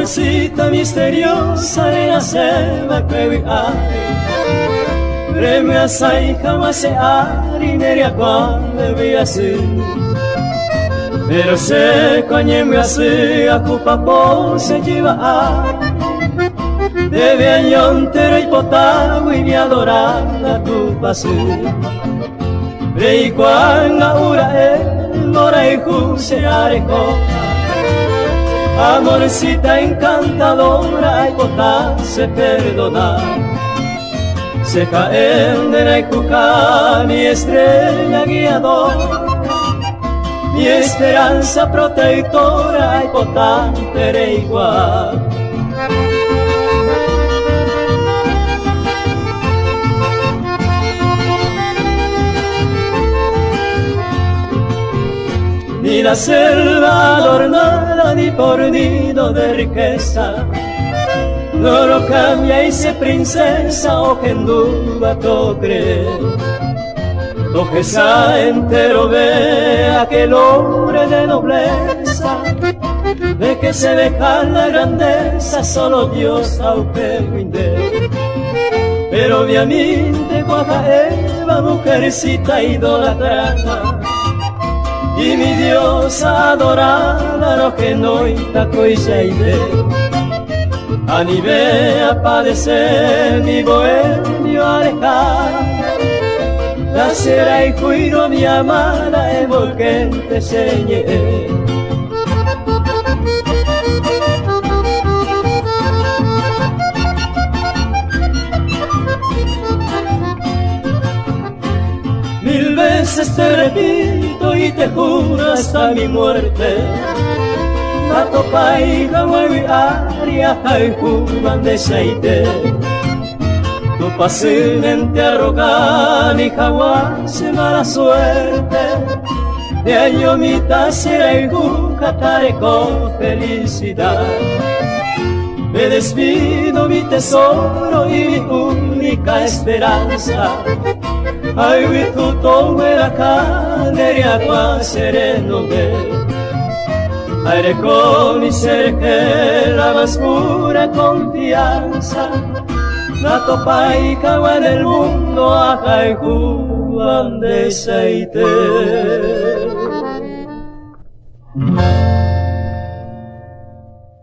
Amorcita misteriosa de la selva que vi Premia sai jamás ari neria quando vi así Pero se coñe me así a cupa se lleva Debe añón tero y potagua y me adorada tu pasé Rei cuanga ura mora y juse areco Amorcita encantadora y potarse perdonar Se caen de la cuca mi estrella guiadora Mi esperanza protectora y potante igual Ni la selva adornada ni por nido de riqueza No lo cambia y se princesa o que en duda to cree Tojesa entero ve aquel hombre de nobleza De que se deja la grandeza solo Dios aunque winde Pero mi aminte guaja Eva mujercita idolatrada Y mi diosa adorada no que no itaco y seide Ani ve a padecer mi bohemio alejado La será y cuido mi amada envolvente señé Mil veces te repito y te juro hasta mi muerte Tato paiga muevi aria haihuman de seite Tu fácilmente arrogante y jamás mala suerte De año mitad será y jucataré con felicidad Me despido mi tesoro y mi única esperanza Ay, vi tu toque la caneria qua sereno me Aire con mi ser que la más pura confianza La topa y cagua en el mundo acá y Juan de Seite